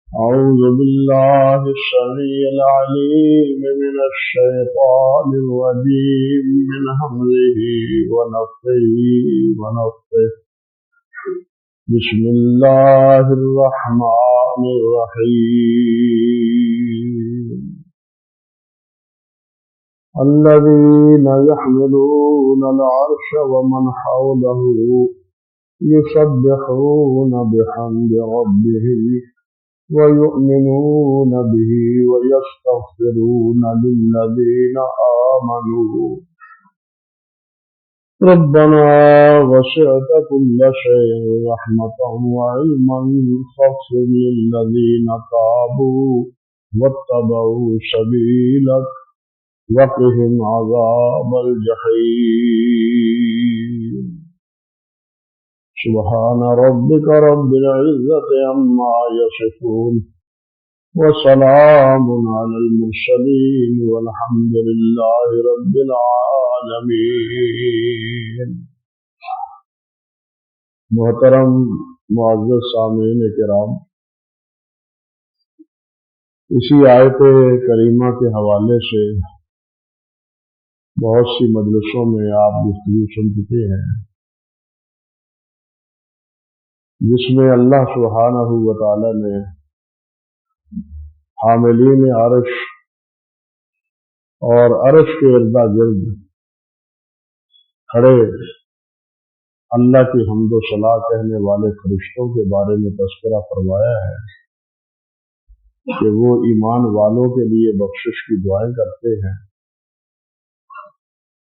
أعوذ بالله السميع العليم من الشيطان الرجيم من همزه ونفخه ونفثه بسم الله الرحمن الرحيم الذين يحملون العرش ومن حوله يسبحون بحمد ربهم ويؤمنون به ويستغفرون للذين آمنوا ربنا وسعت كل شيء رحمة وعلما فاغفر للذين تابوا واتبعوا سبيلك وقهم عذاب الجحيم سبحان ربك رب العزة عما يصفون وسلام على المرسلين والحمد لله رب العالمين. محترم معزز سامعین کرام، اسی آیت کریمہ کے حوالے سے بہت سی مجلسوں میں آپ گفتگو سن چکے ہیں، جس میں اللہ سبحانہ و تعالی نے حاملین عرش اور عرش کے ارد گرد کھڑے اللہ کی حمد و ثنا کہنے والے فرشتوں کے بارے میں تذکرہ فرمایا ہے کہ وہ ایمان والوں کے لیے بخشش کی دعائیں کرتے ہیں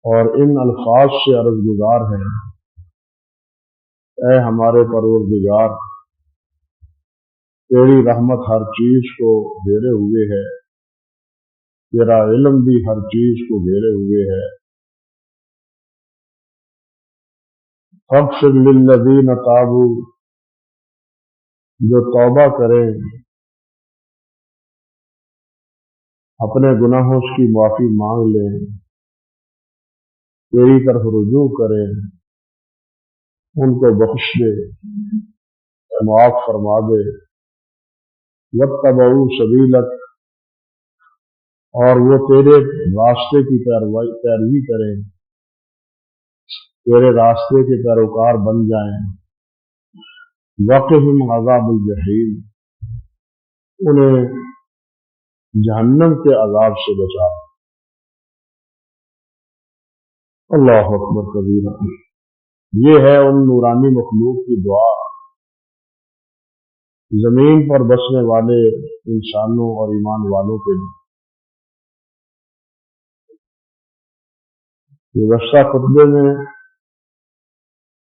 اور ان الفاظ سے عرض گزار ہیں: اے ہمارے پروردگار، تیری رحمت ہر چیز کو گھیرے ہوئے ہے، تیرا علم بھی ہر چیز کو گھیرے ہوئے ہے۔ فاغفر للذین تابوا، جو توبہ کریں، اپنے گناہوں کی معافی مانگ لیں، تیری طرف رجوع کریں، ان کو بخش دے، معاف فرما دے۔ واتبعوا سبیلک، اور وہ تیرے راستے کی پیروی کریں، تیرے راستے کے پیروکار بن جائیں۔ وقہم عذاب الجحیم، انہیں جہنم کے عذاب سے بچا۔ اللہ اکبر کبیرہ۔ یہ ہے ان نورانی مخلوق کی دعا، زمین پر بسنے والے انسانوں اور ایمان والوں کے لیے۔ گزشتہ خطبے میں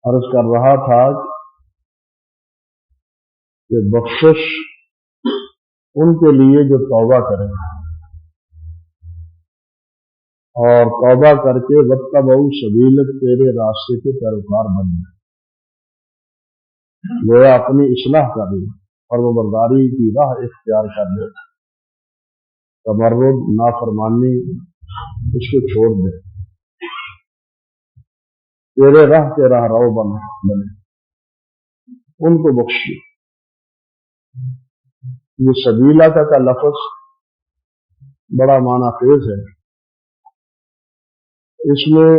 عرض کر رہا تھا کہ بخشش ان کے لیے جو توبہ کریں اور توبہ کر کے واتبعوا سبیلک، تیرے راستے کے پیروکار بن جائیں، گویا اپنی اصلاح کر لیں، فرمانبرداری کی راہ اختیار کر لیں، تمرد نافرمانی اس کو چھوڑ دیں، تیرے راہ کے راہ رو بنے، ان کو بخشی۔ یہ سبیلہ کا لفظ بڑا معنی خیز ہے، اس میں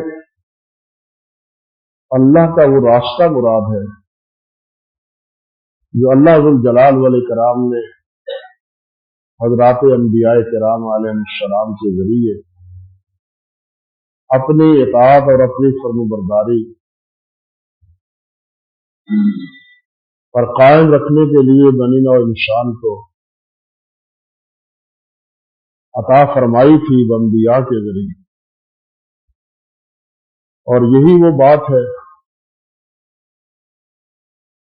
اللہ کا وہ راستہ مراد ہے جو اللہ ذو الجلال والاکرام نے حضرات انبیاء کرام علیہ السلام کے ذریعے اپنی اطاعت اور اپنی فرمانبرداری پر قائم رکھنے کے لیے بنی نوع انسان کو عطا فرمائی تھی انبیاء کے ذریعے۔ اور یہی وہ بات ہے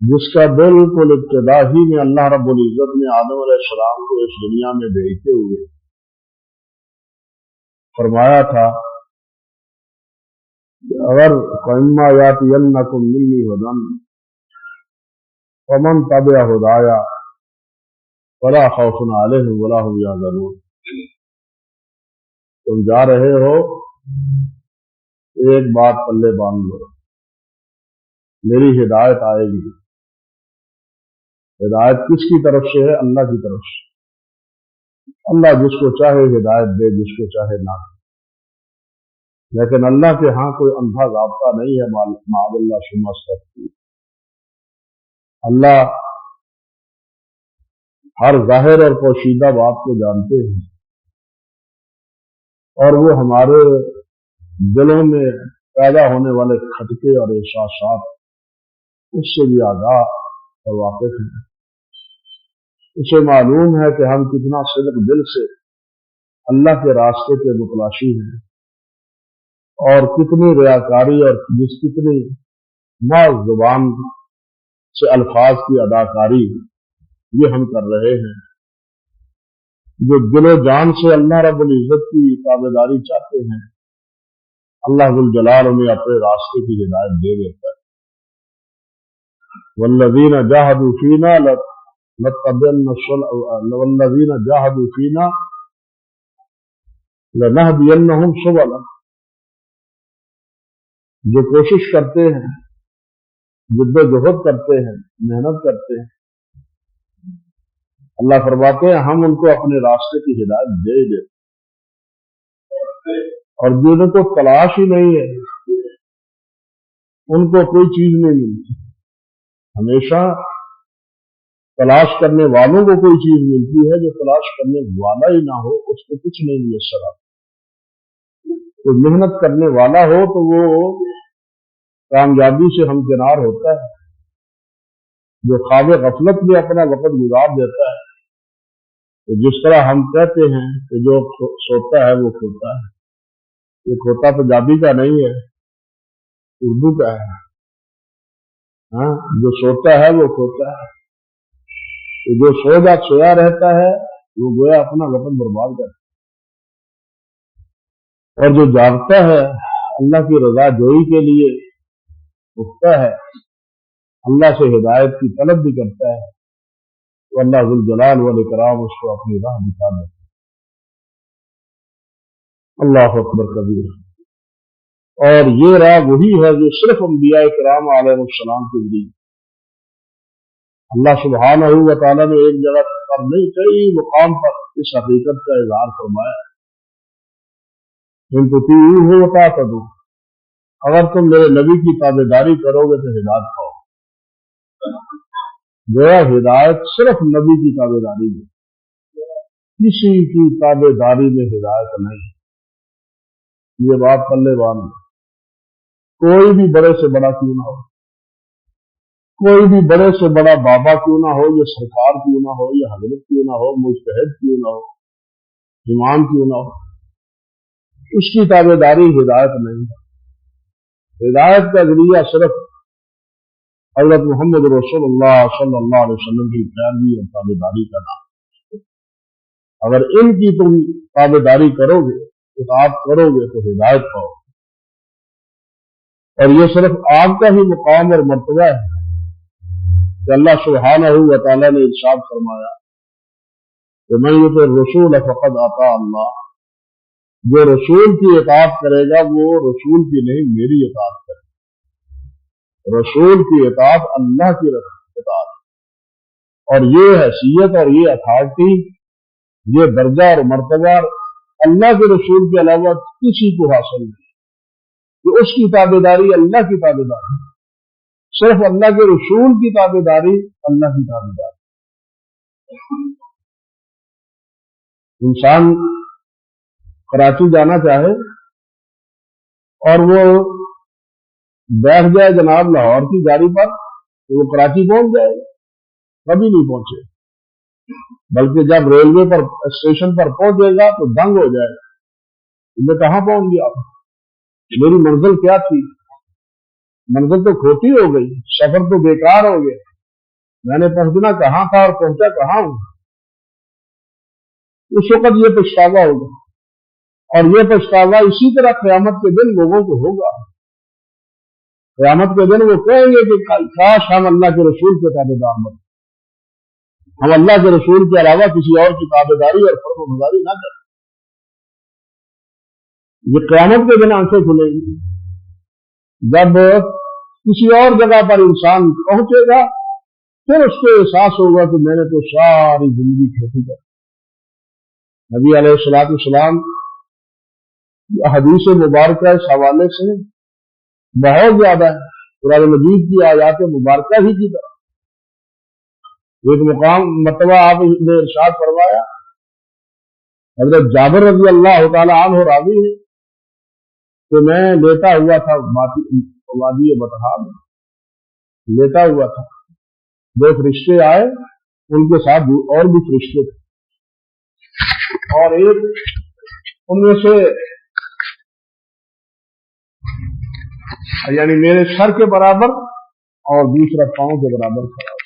جس کا بالکل ابتدا ہی میں اللہ رب العزت نے آدم علیہ السلام کو اس دنیا میں بھیجتے ہوئے فرمایا تھا کہ اگر فَإِمَّا يَأْتِيَنَّكُم مِّنِّي هُدًى فَمَن تَبِعَ هُدَايَ فَلَا خَوْفٌ عَلَيْهِمْ وَلَا هُمْ يَحْزَنُونَ۔ تم جا رہے ہو، ایک بات پلے باندھ لو، میری ہدایت آئے گی، ہدایت کس کی طرف سے ہے؟ اللہ کی طرف سے۔ اللہ جس کو چاہے ہدایت دے، جس کو چاہے نہ دے، لیکن اللہ کے ہاں کوئی اندھا ضابطہ نہیں ہے معاذ اللہ شما سکتی۔ اللہ ہر ظاہر اور پوشیدہ بات کو جانتے ہیں، اور وہ ہمارے دلوں میں پیدا ہونے والے کھٹکے اور احساسات اس سے بھی آگاہ اور واقف ہیں۔ اسے معلوم ہے کہ ہم کتنا صدق دل سے اللہ کے راستے کے متلاشی ہیں، اور کتنی ریاکاری اور کتنی محض زبان سے الفاظ کی اداکاری یہ ہم کر رہے ہیں۔ جو دل و جان سے اللہ رب العزت کی تابعداری چاہتے ہیں، اللہ ذو الجلال انہیں اپنے راستے کی ہدایت دے دیتا ہے۔ والذین جاہدوا فینا والذین جاہدوا فینا لنہدینہم سبلنا، جو کوشش کرتے ہیں، جد و جہد کرتے ہیں، محنت کرتے ہیں، اللہ فرماتے ہیں ہم ان کو اپنے راستے کی ہدایت دے دیتے۔ اور جن کو تلاش ہی نہیں ہے ان کو کوئی چیز نہیں ملتی۔ ہمیشہ تلاش کرنے والوں کو کوئی چیز ملتی ہے، جو تلاش کرنے والا ہی نہ ہو اس کو کچھ نہیں میسر آتا۔ تو محنت کرنے والا ہو تو وہ کامیابی سے ہمکنار ہوتا ہے، جو خواب غفلت میں اپنا وقت گزار دیتا ہے۔ تو جس طرح ہم کہتے ہیں کہ جو سوتا ہے وہ کھوتا ہے، یہ کھوتا پنجابی کا نہیں ہے، اردو کا ہے۔ ہاں، جو سوتا ہے وہ کھوتا ہے، تو جو سویا رہتا ہے وہ گویا اپنا وقت برباد کرتا ہے، اور جو جاگتا ہے اللہ کی رضا جوئی کے لیے اٹھتا ہے، اللہ سے ہدایت کی طلب بھی کرتا ہے، تو اللہ ذو الجلال والاکرام اس کو اپنی راہ دکھا دیتا ہے۔ اللہ اکبر کبیر۔ اور یہ راہ وہی ہے جو صرف انبیاء کرام علیہ السلام کے لیے اللہ سبحانہ و تعالیٰ نے ایک جگہ پر نہیں، کئی مقام پر اس حقیقت کا اظہار فرمایا ہے۔ ان تطیعوہ وتہتدوا، اگر تم میرے نبی کی تابعداری کرو گے تو ہدایت پاؤ۔ گویا ہدایت صرف نبی کی تابعداری میں، کسی کی تابعداری میں ہدایت نہیں۔ یہ بات پلے باندھ لو۔ کوئی بھی بڑے سے بڑا کیوں نہ ہو، کوئی بھی بڑے سے بڑا بابا کیوں نہ ہو، یہ سرکار کیوں نہ ہو، یہ حضرت کیوں نہ ہو، مجتہد کیوں نہ ہو، امام کیوں نہ ہو، اس کی تابعداری ہدایت نہیں۔ ہدایت کا ذریعہ صرف حضرت محمد رسول اللہ صلی اللہ علیہ وسلم کی پیروی اور تابعداری کا نام۔ اگر ان کی تم تابعداری کرو گے، اطاعت کرو گے تو ہدایت پاؤ۔ اور یہ صرف آپ کا ہی مقام اور مرتبہ ہے کہ اللہ سبحانہ و تعالیٰ نے ارشاد فرمایا کہ من یطع الرسول فقد اطاع اللہ، جو رسول کی اطاعت کرے گا وہ رسول کی نہیں میری اطاعت کرے گا۔ رسول کی اطاعت اللہ کی اطاعت، اور یہ حیثیت اور یہ اتھارٹی، یہ درجہ اور مرتبہ اللہ کے رسول کے علاوہ کسی کو حاصل نہیں کہ اس کی تابعداری اللہ کی تابعداری، صرف اللہ کے رسول کی تابعداری اللہ کی تابعداری۔ انسان کراچی جانا چاہے اور وہ بیٹھ جائے جناب لاہور کی گاڑی پر تو وہ کراچی پہنچ جائے گا؟ کبھی نہیں پہنچے، بلکہ جب ریلوے پر اسٹیشن پر پہنچے گا تو دنگ ہو جائے گا، میں کہاں پہنچ گیا، میری منزل کیا تھی، منزل تو کھوٹی ہو گئی، سفر تو بیکار ہو گیا، میں نے پہنچنا کہاں تھا اور پہنچا کہاں ہوں۔ اس وقت یہ پچھتاوا ہوگا، اور یہ پچھتاوا اسی طرح قیامت کے دن لوگوں کو ہوگا۔ قیامت کے دن وہ کہیں گے کہ کاش ہم اللہ کے رسول کے تابعدار بنیں، ہم اللہ کے رسول کے علاوہ کسی اور کی تابعداری اور فرمانبرداری نہ کریں۔ یہ قیامت کے دن آنکھیں کھلیں گی جب کسی اور جگہ پر انسان پہنچے گا پھر اس کو احساس ہوگا کہ میں نے تو ساری زندگی کھیتی کر. نبی علیہ الصلوۃ والسلام حدیث مبارکہ اس حوالے سے بہت زیادہ ہے، قرآن مجید کی آیات مبارکہ ہی کی طرح. ایک مرتبہ آپ نے ارشاد فرمایا، حضرت جابر رضی اللہ تعالی عنہ راوی ہے کہ میں لیٹا ہوا تھا وادی بطحاء میں، لیٹا ہوا تھا. دو فرشتے آئے، ان کے ساتھ اور بھی فرشتے تھے، اور ایک ان میں سے یعنی میرے سر کے برابر اور دوسرا پاؤں کے برابر کھڑا ہوا.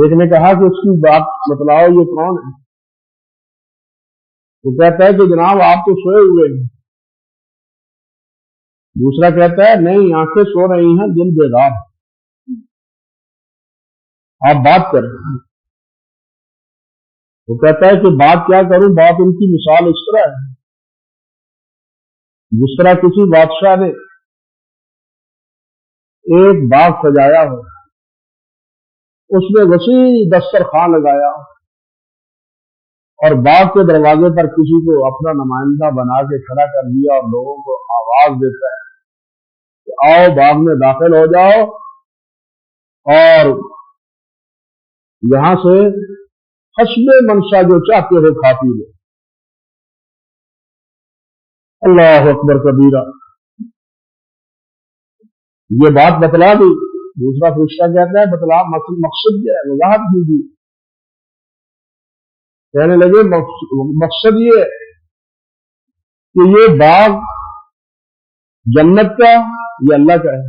ایک نے کہا کہ اس کی بات بتلاؤ، یہ کون ہے؟ وہ کہتا ہے کہ جناب آپ تو سوئے ہوئے ہیں. دوسرا کہتا ہے نہیں، آنکھیں سو رہی ہیں، دل بیدار ہے، آپ بات کر رہے ہیں. وہ کہتا ہے کہ بات کیا کروں، بات ان کی مثال اس طرح ہے جس طرح کسی بادشاہ نے ایک باغ سجایا ہو، اس میں وسیع دسترخوان لگایا ہو، اور باغ کے دروازے پر کسی کو اپنا نمائندہ بنا کے کھڑا کر دیا اور لوگوں کو آواز دیتا ہے کہ آؤ باغ میں داخل ہو جاؤ اور یہاں سے حسب منشا جو چاہتے ہو کھا پی لو. اللہ اکبر کبیرہ. یہ بات بتلا دی. دوسرا فرشتہ کہتا ہے بتلا مقصد کیا ہے، وضاحت کیجیے. کہنے لگے مقصد یہ ہے کہ یہ باغ جنت کا یہ اللہ کا ہے،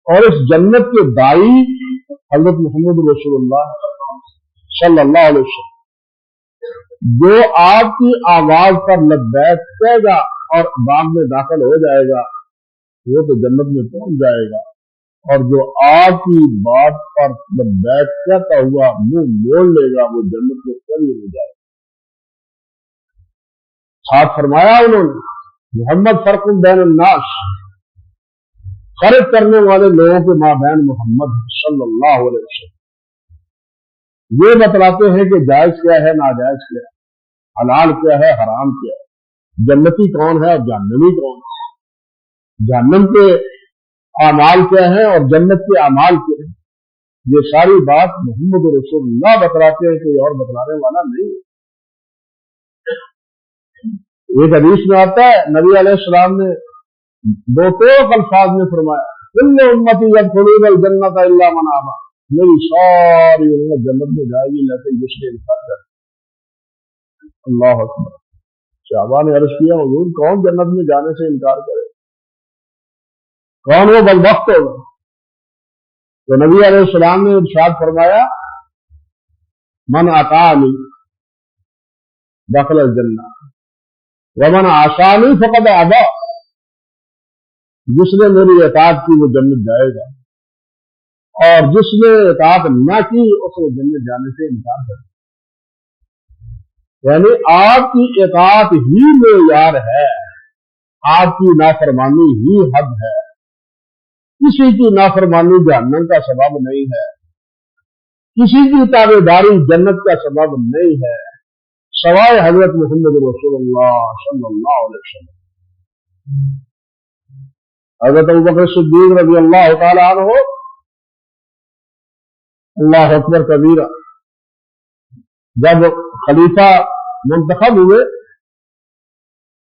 اور اس جنت کے دائی حضرت محمد رسول اللہ صلی اللہ علیہ وسلم، جو آپ کی آواز پر لبیک کہے گا اور باغ میں داخل ہو جائے گا وہ تو جنت میں پہنچ جائے گا، اور جو آپ کی بات پر لبیک کہتا ہوا منہ موڑ لے گا وہ جنت میں کبھی ہو جائے گا. ساتھ فرمایا انہوں نے محمد فرق بین الناس، فرق کرنے والے لوگوں کے مابین محمد صلی اللہ علیہ وسلم یہ بتلاتے ہیں کہ جائز کیا ہے، ناجائز کیا ہے، حلال کیا ہے، حرام کیا ہے، جنتی کون ہے اور جہنمی کون ہے، جہنم کے اعمال کیا ہے اور جنت کے اعمال کیا ہے. یہ ساری بات محمد رسول اللہ بتلاتے ہیں، کوئی اور بتلانے والا نہیں ہے. ایک حدیث میں آتا ہے نبی علیہ السلام نے دو ٹوک الفاظ میں فرمایا کل امتی یدخلون الجنۃ الا من ابى، میری ساری امت جنت میں جائے گی لیکن جس نے انکار کر. اللہ اکبر. صحابہ نے عرض کیا حضور کون جنت میں جانے سے انکار کرے، کون وہ بدبخت ہوگا؟ تو نبی علیہ السلام نے ارشاد فرمایا من اطاعنی دخل الجنہ ومن عصانی فقد ابى، جس نے میری اطاعت کی وہ جنت جائے گا، اور جس نے اطاعت نہ کی اس نے جنت جانے سے انکار کر دیا. یعنی آپ کی اطاعت ہی معیار ہے، آپ کی نافرمانی ہی حد ہے. کسی کی نافرمانی جہنم کا سبب نہیں ہے، کسی کی تابعداری جنت کا سبب نہیں ہے سوائے حضرت محمد رسول اللہ صلی اللہ علیہ وسلم. حضرت ابوبکر صدیق رضی اللہ تعالی عنہ اللہ اکبر کبیرہ جب خلیفہ منتخب ہوئے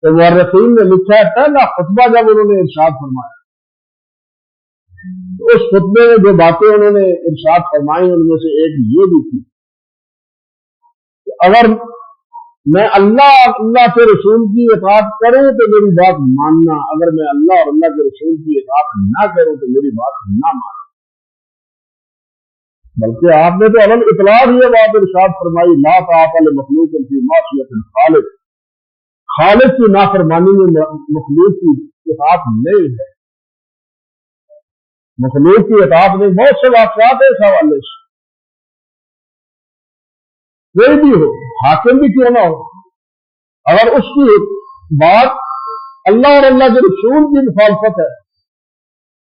تو مورخین نے لکھا ہے پہلا خطبہ جب انہوں نے ارشاد فرمایا تو اس خطبے میں جو باتیں انہوں نے ارشاد فرمائی ان میں سے ایک یہ بھی تھی کہ اگر میں اللہ کے رسول کی اطاعت کروں تو میری بات ماننا، اگر میں اللہ اور اللہ کے رسول کی اطاعت نہ کروں تو میری بات نہ ماننا. بلکہ آپ نے تو اول اطلاع یہ بات ارشاد فرمائی لا طاعۃ لمخلوق فی معصیۃ الخالق، خالق کی نافرمانی میں مخلوق کی اطاعت نہیں ہے. مخلوق کی اطاعت میں بہت سے واقعات ہیں اس حوالے سے، کوئی بھی ہو، حاکم بھی کیوں نہ ہو، اگر اس کی بات اللہ اور اللہ کے رسول کی مخالفت ہے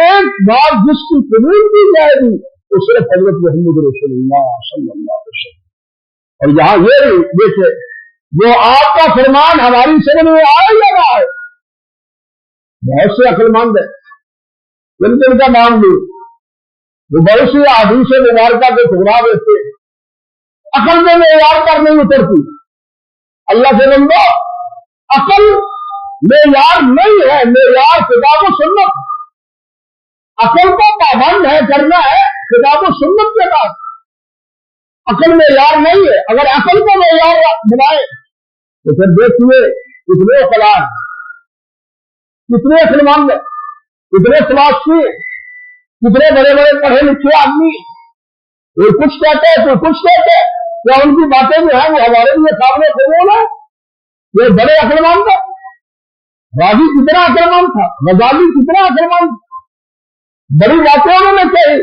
ایک بات جس کی قبول کی جائے گی وہ صرف حضرت محمد رسول اللہ صلی اللہ علیہ وسلم. اور یہاں یہ دیکھے جو آپ کا فرمان ہماری سمجھ میں آئے یا نہ آئے, بہت سے عقل مند ہیں جن کا نام لوں وہ بہت سی حدیث مبارکہ کو ٹھکرا دیتے ہیں, عقل میں معیار پر نہیں اترتی. اللہ سے بندو عقل معیار نہیں ہے, معیار کتاب و سنت. عقل کو پابند ہے کرنا ہے کتاب و سنت کے بعد, عقل معیار نہیں ہے. اگر عقل کو معیار بنائے تو پھر دیکھیے کتنے اخلاق, کتنے عقلمند, کتنے فلاسفی, کتنے بڑے بڑے پڑھے لکھے آدمی, کوئی کچھ کہتے ہیں کوئی کچھ کہتے ہیں. کیا ان کی باتیں جو ہیں وہ ہمارے لیے سامنے قبول ہے؟ یہ بڑے عقلمند تھا. راضی کتنا عقلمند تھا, غزالی کتنا عقلمند تھا, بڑی باتیں انہوں نے کہی.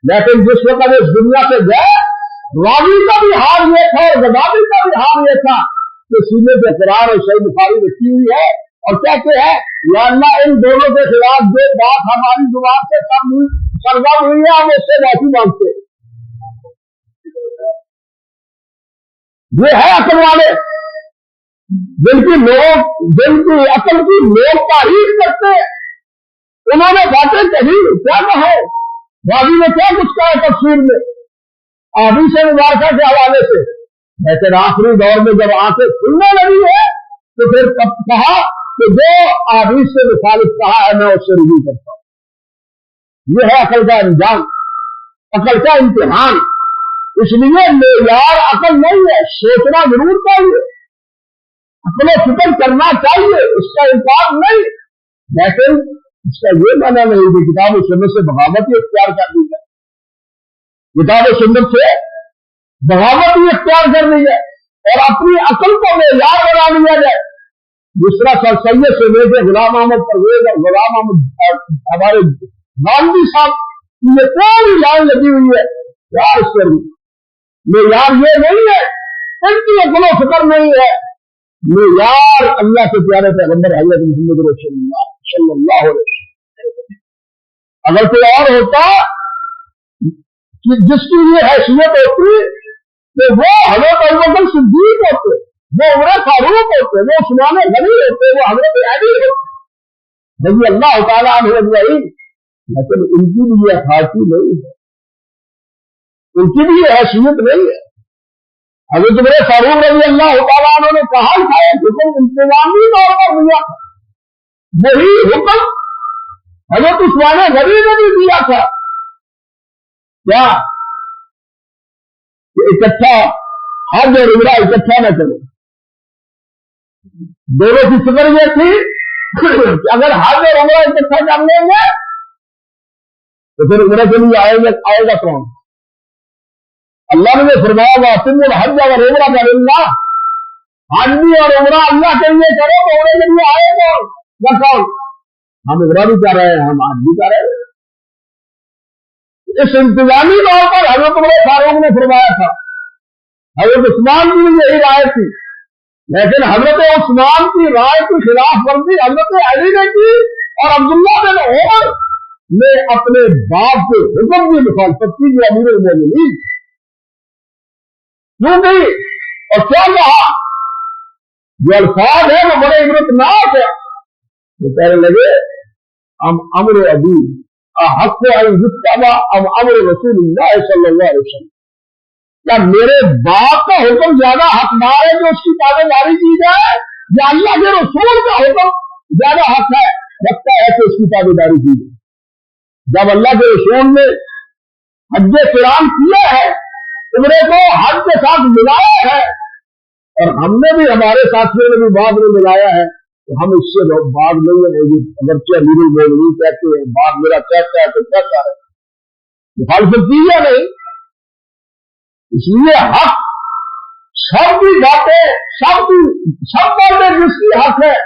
لیکن جس وقت اس دنیا سے گئے راضی کا بھی حال یہ تھا اور غزالی کا بھی حال یہ تھا کہ سینے پہ قرآن اور صحیح بخاری رکھی ہوئی ہے اور کہتے ہیں یا اللہ ان دونوں کے خلاف جو بات ہماری زبان سے سرگرم ہوئی ہے ہم اس سے معافی مانگتے ہیں. یہ ہے عقل والے جن کی عقل کی لوگ تعریف کرتے ہیں. انہوں نے باتیں کہی, کیا کہے راضی نے کیا کچھ کہا تفسیر میں حدیث مبارکہ کے حوالے سے. لیکن آخری دور میں جب آنکھیں کھلنے لگی ہے تو پھر کہا کہ جو حدیث سے مخالف کہا ہے میں اس سے رجوع کرتا ہوں. یہ ہے عقل کا انجام, عقل کا امتحان. اس لیے معیار عقل نہیں ہے, سوچنا ضرور چاہیے, عقل و فکر کرنا چاہیے, اس کا انکار نہیں, لیکن اس کا یہ مانا نہیں کہ کتاب و سنت سے بغاوت ہی اختیار کر دی جائے. کتاب و سنت سے بغاوت ہی اختیار کر لی جائے اور اپنی عقل کو معیار بنا لیا جائے. جس طرح سر سید سے لے کے غلام احمد پرویز اور غلام احمد ہمارے گاندھی صاحب کی یہ پوری لائن لگی ہوئی ہے, کیا اس پر معیار یہ نہیں ہے, ان کی عقل و فکر نہیں ہے. معیار اللہ کے پیارے پیغمبر حضرت محمد رسول اللہ صلی اللہ علیہ وسلم. اگر کوئی اور ہوتا کہ جس کی یہ حیثیت ہوتی کہ وہ حضرت ابوبکر صدیق ہوتے, وہ عمر فاروق ہوتے, وہ عثمان غنی ہوتے, وہ حضرت علی ہوتے رضی اللہ تعالیٰ عنہ اجمعین. لیکن ان کی بھی یہ خاصی نہیں ہے, ان کی بھی یہ حیثیت نہیں ہے. حضرت عمر فاروق رضی اللہ تعالیٰ عنہ نے کہا تھا ایک حکم انتظامی طور پر دیا, وہی حکم حضرت عثمان غنی نے بھی دیا تھا. کیا کہ اکٹھا حج اور عمرہ اکٹھا نہ کرو. دونوں کی فکر یہ تھی کہ اگر حج اور عمرہ اکٹھا کر لیں گے تو پھر عمرہ کے لیے آئے گا کون؟ اللہ نے فرمایا وَأَتِمُّ الْحَجَّ وَالْعُمْرَةَ لِلَّهِ, حج بھی اور عمرہ اللہ کے لیے کرو تو عمرے کے لیے آئے گا کون؟ ہم عمرہ بھی کر رہے ہیں, ہم حج بھی کر رہے ہیں. اس انتظامی طور پر حضرت عمر فاروق نے فرمایا تھا. حضرت عثمان کی بھی یہی رائے تھی, لیکن حضرت عثمان کی رائے کی خلاف ورزی حضرت علی نے کی اور عبداللہ بن عمر نے اپنے باپ کے حکم کی مخالفت کی جو امیر المومنین. کیوں نہیں اور کیا کہا؟ جو الفاظ ہے وہ بڑے عبرتناک ہے. وہ کہنے لگے ہم امر ابی حق اب امر رسول اللہ صلی اللہ علیہ وسلم. کیا میرے باپ کا حکم زیادہ حقدار ہے جو اس کی تابع داری کی جائے, یا اللہ کے رسول کا حکم زیادہ حق ہے رکھتا ہے کہ اس کی تابع داری کی جائے؟ جب اللہ کے رسول نے حج قران کیا ہے, عمرے کو حج کے ساتھ ملایا ہے, اور ہم نے بھی ہمارے ساتھیوں نے بھی بعد میں ملایا ہے, تو ہم اس سے بعد نہیں ہے. اگرچہ امیر المومنین کہتے ہیں بعد میرا کہتا ہے تو کہتا ہے, مخالفت کی یا نہیں. اس لیے حق سب کی باتیں سب باتیں جس کی حق ہے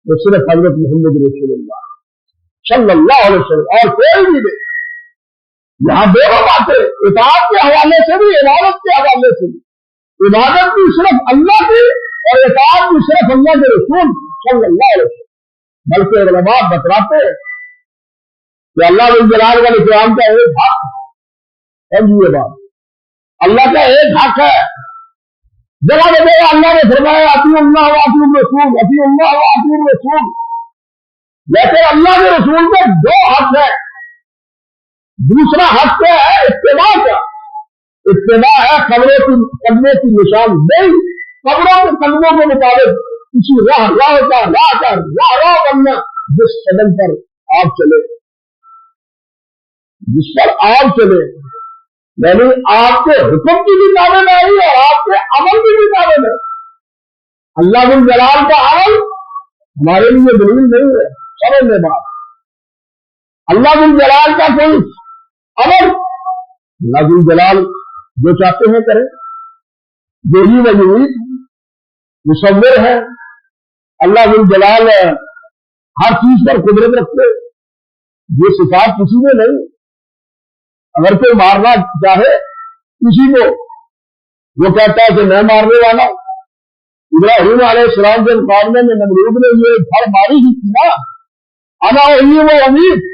وہ صرف حضرت محمد رسول اللہ صلی اللہ علیہ وسلم اور کوئی بھی نہیں. یہاں دونوں باتیں اطاعت کے حوالے سے بھی عبادت کے حوالے سے بھی. عبادت بھی صرف اللہ کی اور اطاعت بھی صرف اللہ کے رسول صلی اللہ علیہ وسلم. بلکہ علماء بتلاتے ہیں کہ اللہ جلال کا السلام کا ایک حق سمجھیے بات، اللہ کا ایک حق ہے. جگہ جگہ اللہ نے فرمایا اطیعوا اللہ واطیعوا الرسول، اطیعوا اللہ واطیعوا الرسول. لیکن اللہ کے رسول کے دو حق ہے. دوسرا حق کیا ہے؟ اتباع کا. اتباع ہے قدموں کی نشان نہیں، قبروں کے قدموں کے مطابق کسی راہ بننا جس قدم پر آپ چلے، جس پر آپ چلے، یعنی آپ کے حکم کی بھی تعبیر نہیں اور آپ کے عمل کی بھی تعبیر نہیں. اللہ جل جلال کا عمل ہمارے لیے دلیل نہیں ہے. سمجھنے بات، اللہ جل جلال کا کوئی عمل، اللہ جل جلال جو چاہتے ہیں کریں، یہی وجود مصور ہے. اللہ جل جلال ہر چیز پر قدرت رکھتے، یہ صفات کسی میں نہیں. اگر کوئی مارنا چاہے کسی کو، وہ کہتا ہے کہ میں مارنے والا. ابراہیم علیہ السلام کے مقابلے میں نمرود نے یہ پھڑ ماری ہی تھی نا، انا وہی وہ امید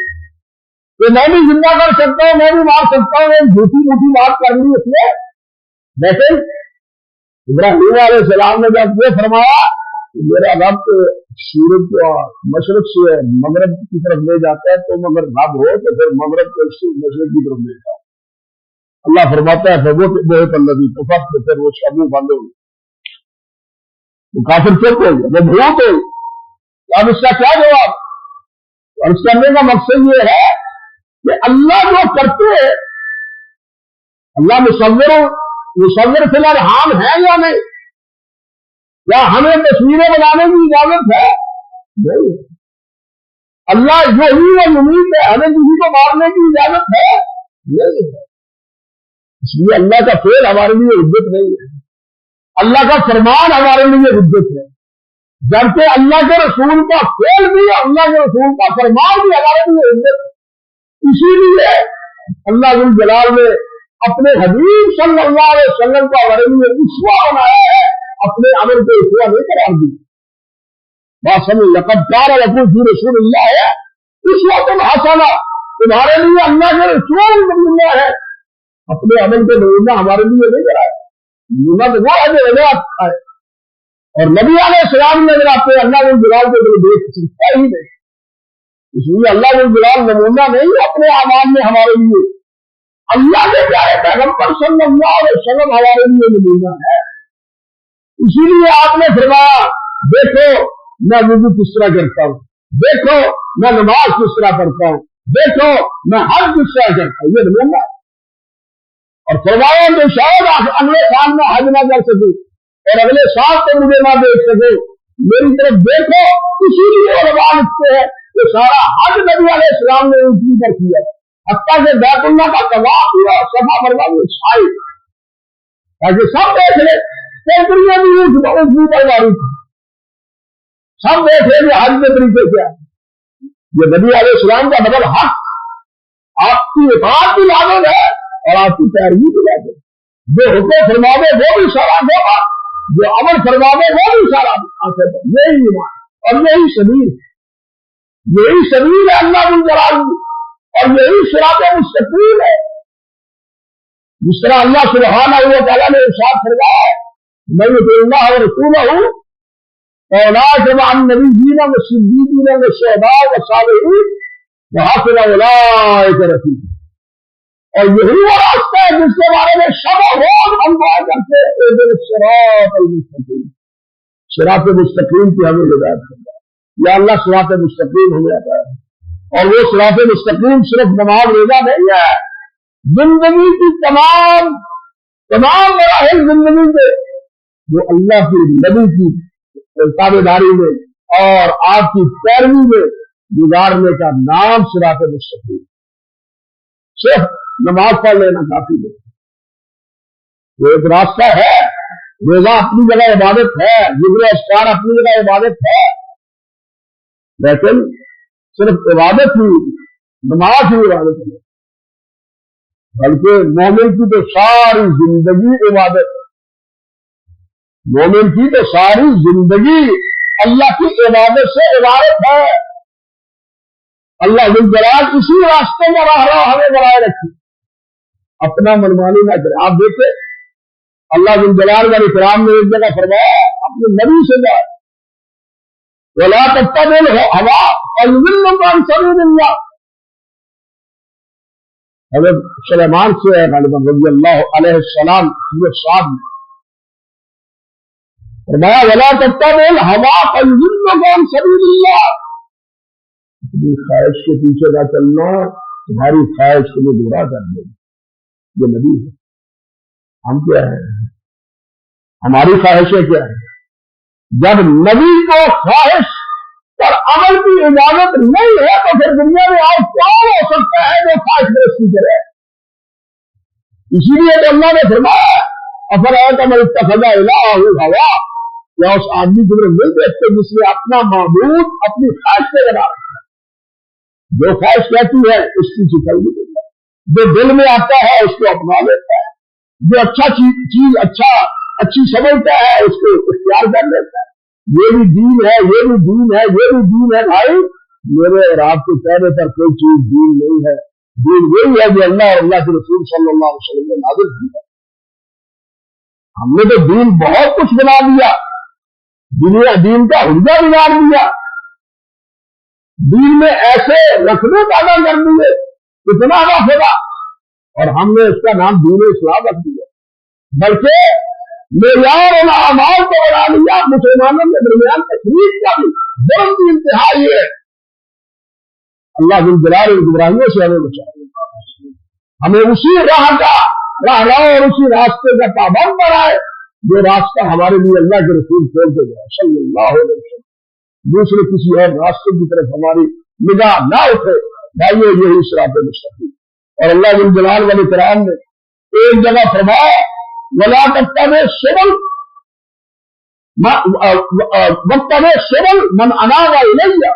کہ میں بھی زندہ کر سکتا ہوں، میں بھی مار سکتا ہوں. جھوٹی موٹی بات کر لی اس نے. لیکن ابراہیم علیہ السلام نے جب یہ فرمایا کہ میرا رب سورج کو مشرق سے مغرب کی طرف لے جاتا ہے، تو مگر رب ہو تو پھر مغرب کو مشرق کی طرف لے جاتا. اللہ فرماتا ہے وہ اللہ کی کفر، تو پھر وہ شبو بند ہو گئی، وہ کافر چپ ہو گیا، وہ بھوت ہو گئی. اب اس کا کیا جواب؟ اور اس کرنے کا مقصد یہ ہے کہ اللہ جو کرتے ہیں، اللہ مصور فی الحال حال ہے یا نہیں؟ کیا ہمیں تصویریں بنانے کی اجازت ہے؟ نہیں. اللہ جو ہی وہ امید ہے، ہمیں کسی کو مارنے کی اجازت ہے؟ نہیں. اس لیے اللہ کا فعل ہمارے لیے حجت نہیں ہے، اللہ کا فرمان ہمارے لیے حجت ہے. جبکہ اللہ کے رسول کا فعل بھی، اللہ کے رسول کا فرمان بھی ہمارے لیے حجت ہے. اسی لیے اللہ جل جلال نے اپنے حبیب صلی اللہ علیہ وسلم کو ہمارے لیے اسوہ بنایا ہے، اپنے عمل کو اسوہ نہیں قرار دی. بات سمجھ، لقد کان لکم فی رسول اللہ اسوۃ حسنہ، تمہارے لیے اللہ کے رسول نمونہ ہے. اپنے عمل کے نمونہ ہمارے لیے نہیں کرایا. نمونہ تو وہ ہے جو نظر آتا ہے، اور نبی علیہ السلام نظر آتے ہیں. اللہ جل جلال کو کوئی دیکھ سکتا ہی نہیں. اس لیے اللہ جل جلال نمونہ نہیں اپنے اعمال میں ہمارے لیے. اللہ کے پیارے پیغمبر صلی اللہ علیہ وسلم ہمارے لیے نمونہ ہے. اسی لیے آپ نے فرمایا دیکھو میں وضو کس طرح کرتا ہوں، دیکھو میں نماز کس طرح پڑھتا ہوں، دیکھو میں حج کس طرح کرتا ہوں. یہ نمونہ. اور فرمایا کہ شاید اگلے سال میں حج نہ کر سکوں اور اگلے سال تو مجھے نہ دیکھ سکے، میری طرف دیکھو. اسی لیے علماء لکھتے ہیں کہ سارا حج نبی علیہ السلام نے اونچی پر کیا، حتیٰ کہ بیت اللہ کا طواف ہوا، صفا مروا میں سعی، تاکہ سب دیکھ لیں دنیا بھی اونچی پر ماری تھی، سب دیکھ لیں کہ حج کے طریقے کیا. یہ نبی علیہ السلام کا بدل حق، آپ کی اطاعت بھی لازم ہے اور آپ کی پیروی بھی لازم ہے. جو حکم فرماوے وہ بھی سارا ہوگا، جو عمل فرماوے وہ بھی سارا آخر. یہی ایمان اور یہی سبیل، یہی سبیل ہے اللہ جل جلالہ، اور یہی صراط مستقیم ہے. جس طرح اللہ سبحانہ و تعالیٰ نے ارشاد فرمایا ہے من یطع اللہ ورسولہ فاولئک مع النبیین والصدیقین والشہداء والصالحین وحسن اولئک رفیقا. اور یہی وہ راستہ ہے جس کے بارے میں شب و روز ہم دعا کرتے ہیں اہدنا الصراط المستقیم. صراط مستقیم کی ہمیں ہدایت کرنا ہے. یا اللہ صراط مستقیم ہمیں عطا ہے. اور وہ صراط مستقیم صرف نماز روزہ نہیں ہے، زندگی کی تمام مراحل زندگی کے جو اللہ کی نبی کی تابع داری میں اور آپ کی پیروی میں گزارنے کا نام صراط مستقیم. صرف نماز پڑھ لینا کافی نہیں. وہ ایک راستہ ہے. روزہ اپنی جگہ عبادت ہے، ذکر اذکار اپنی جگہ عبادت ہے، لیکن صرف عبادت ہی، نماز ہی عبادت ہے، بلکہ مومن کی تو ساری زندگی عبادت ہے. مومن کی تو ساری زندگی اللہ کی عبادت سے عبارت ہے. اللہ ذو الجلال اسی راستے میں راہ ہمیں بنائے رکھے، اپنا منمانی نہ کرے۔ آپ دیکھیں اللہ ذو الجلال کا اکرام نے ایک جگہ فرمایا اپنے نبی سے کہا وَلَا تَتَّبِعِ الْهَوَىٰ فَيُضِلُّكَ عَن سَبِيلِ اللَّهِ۔ حضرت سلیمان سے رضی اللہ علیہ السلام صاحب نے فرمایا وَلَا تَتَّبِعِ الْهَوَىٰ فَيُضِلُّكَ عَن سَبِيلِ اللَّهِ۔ اپنی خواہش کے پیچھے نہ چلنا، تمہاری خواہش تمہیں گمراہ کر دے گی۔ یہ نبی ہے، ہم کیا ہیں؟ ہماری خواہشیں کیا ہیں؟ جب نبی کو خواہش پر عمل کی اجازت نہیں ہے تو پھر دنیا میں آج کیا ہو سکتا ہے جو خواہش پرستی کرے؟ اسی لیے تو اللہ نے فرمایا افرأیت من اتخذ الہہ ہوا، یا اس آدمی کو نہیں دیکھتے جس نے اپنا معبود اپنی خواہش سے بنا رکھا ہے۔ جو خواہش کہتی ہے اس کی چکل نہیں دیتا، جو دل میں آتا ہے اس کو اپنا لیتا ہے، جو اچھا چیز اچھی سمجھتا ہے اس کو اختیار کر لیتا ہے۔ یہ بھی دین ہے، یہ بھی دین ہے، یہ بھی دین ہے۔ بھائی میرے اور آپ کے کہنے پر کوئی چیز دین نہیں ہے، دین یہی ہے جو اللہ اور اللہ کے رسول صلی اللہ علیہ وسلم نے نازل کیا۔ ہم نے تو دین بہت کچھ بنا دیا، دنیا دین کا حجہ بنا دیا، دین میں ایسے رکھنے پیدا کر دیے کتنا نافذہ، اور ہم نے اس کا نام دین اسلام رکھ دیا، بلکہ معیار اور اعمال کو بنا لیا۔ مسلمانوں کے درمیان تکلیف کا بھی درد کی انتہا یہ ہے۔ اللہ ذو الجلال گمراہیوں سے ہمیں بچائے، ہمیں اسی راہ اور اسی راستے کا پابند بنائے جو راستہ ہمارے لیے اللہ کے رسول کھولتے گئے صلی اللہ علیہ وسلم۔ دوسرے کسی اور راستے کی طرف ہماری نگاہ نہ اٹھے۔ بھائیو یہی صراط مستقیم۔ اور اللہ ذو الجلال والاکرام نے ایک جگہ فرمایا وَلَا تَتَّبِعِ السُّبُلَ وَاتَّبِعْ السُّبُلَ مَنْ أَنَابَ إِلَيَّ۔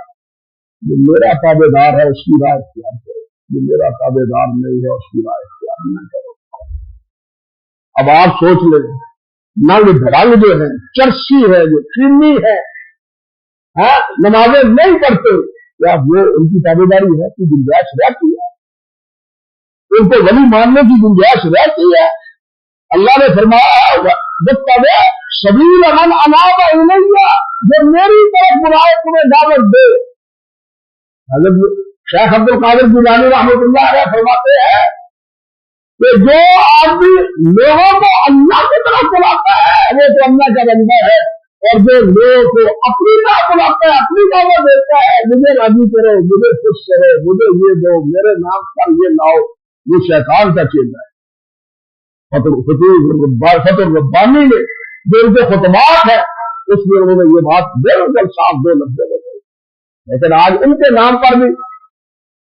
جو میرا تابع دار ہے اس کی راہ اختیار کرو، جو میرا تابع دار نہیں ہے اس کی راہ اختیار نہ کرو۔ اب آپ سوچ لیں، ننگ دھڑنگ جو ہے، چرسی ہے، جو چینی ہے، نمازیں نہیں پڑھتے، کیا وہ ان کی تابع داری ہے کہ گنجائش رہتی ہے؟ ان کو ولی ماننے کی گنجائش رہتی ہے؟ اللہ نے فرمایا وَاتَّبِعْ سَبِيلَ مَنْ أَنَابَ إِلَيَّ، جو میری طرف بلائے تمہیں دعوت دے۔ حضرت شیخ عبد القادر جیلانی رحمۃ اللہ علیہ فرماتے ہیں کہ جو آدمی لوگوں کو اللہ کی طرف بلاتا ہے وہ تو اللہ کا بندہ ہے، اور جو لوگوں کو اپنی طرف بلاتا ہے، اپنی دعوت دیتا ہے، مجھے راضی کرو، مجھے خوش کرو، مجھے یہ دو، میرے نام پر یہ لاؤ، وہ شیطان کا چیلا ہے۔ فتح ربانی میں جو ان کے خطبات ہیں اس میں انہوں نے یہ بات بالکل صاف دو لفظ بتائی۔ لیکن آج ان کے نام پر بھی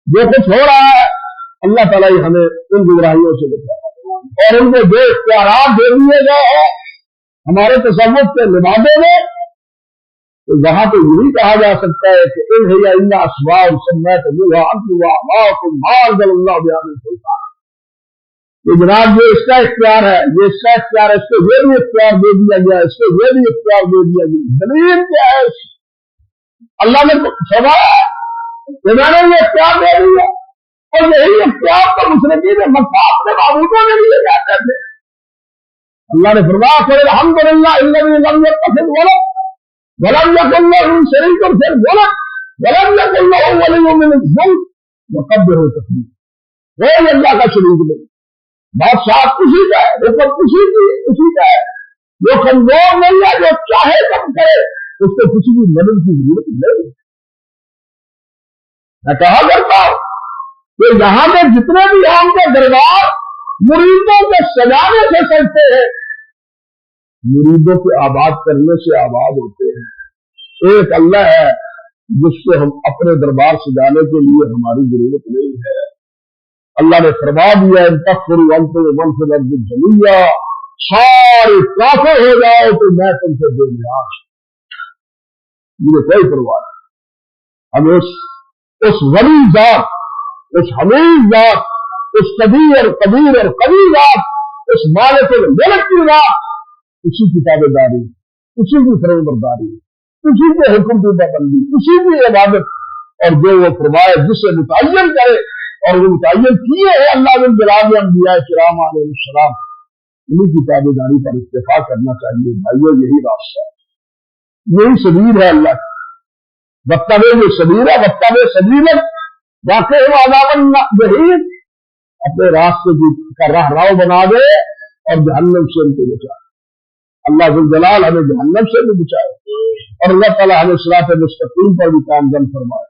جو کچھ ہو رہا ہے اللہ تعالیٰ ہی ہمیں ان گمراہیوں سے بچائے، اور ان کو جو اختیارات دے دیے گئے ہیں ہمارے تصوف کے لبادے میں، تو وہاں تو یہی کہا جا سکتا ہے کہ ان ہے الا اسماء سمیتموها انتم وآباؤکم ما انزل اللہ بہا من سلطان۔ کہ جناب یہ اس کا اختیار ہے، یہ اس کا اختیار ہے، اس کو یہ بھی اختیار دے دیا گیا، اس کو یہ بھی اختیار دے دیا گیا۔ دلیل کیا ہے؟ اللہ نے فرمایا کہ میں نے یہ اختیار دے دیا، اور یہی اختیار تو مشرکین مکہ اپنے معبودوں کے لیے جاتے تھے۔ اللہ نے فرمایا فالحمد للہ الذی لم یتخذ ولد ولم یکن لہ شریک فی الملک ولم یکن لہ ولی من الذل وکبرہ تکبیرا۔ وہ اللہ کا شریک نہیں، بادشاہ اسی کا ہے، حکم اسی کا ہے، جو کمزور نہیں ہے، جو چاہے کم کرے، اس کو کسی بھی مدد کی ضرورت نہیں۔ میں کہا کرتا ہوں کہ یہاں کے جتنے بھی ہم کے دربار مریدوں کے سجانے سے سجتے ہیں، مریدوں کے آباد کرنے سے آباد ہوتے ہیں۔ ایک اللہ ہے جس کو ہم اپنے دربار سجانے کے لیے ہماری ضرورت نہیں ہے۔ اللہ نے فرما دیا ان تکفروا انتم ومن فی الارض جميعا، سارے کافر ہو جاؤ تو میں تم سے بے نیاز، مجھے کوئی پرواہ نہیں۔ ہمیں اس ولی ذات، اس حمید ذات، اس قدیر اور قوی ذات، اس مالک الملک کی ذات، اسی کی تابع داری، اسی کی فرمانبرداری، اسی کے حکم کی پابندی، اسی کی عبادت، اور جو وہ فرمائے جسے متعین کرے، اور وہ متعین کیے ہیں اللہ جلال انبیاء کرام علیہ السلام، انہیں کی تابعداری پر اکتفا کرنا چاہیے۔ بھائیو یہی راستہ ہے، یہی سبیل ہے اللہ کی، واتبع سبیل ہے، واتبع سبیل واقع عذاب جہیم، اپنے راستے کا راہ بنا دے اور جہنم سے ان کو بچائے۔ اللہ ذوالجلال ہمیں جہنم سے بھی بچائے اور اللہ تعالیٰ ہمیں صراط مستقیم پر بھی کامزن فرمائے۔